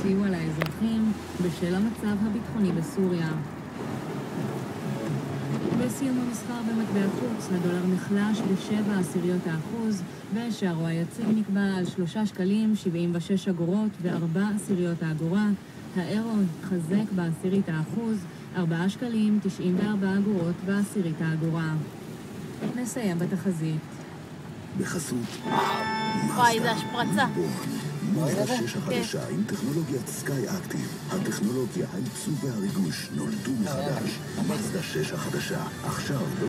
סיוע לאזרחים בשל המצב הביטחוני בסוריה. בסיום המסחר במטבע חוץ, הדולר נחלש ב0.7%, ושערו היציג נקבע על 3.76 ו4 אגורות. האירו חזק ב0.1%, 4.94 ו10 אגורות. נסיים בתחזית. בחסות וואי, זה השפרצה. מאזדה 6 החדשה עם טכנולוגיית סקאי אקטיב. הטכנולוגיה, העיצוב והריגוש נולדו מחדש. מאזדה 6 החדשה, עכשיו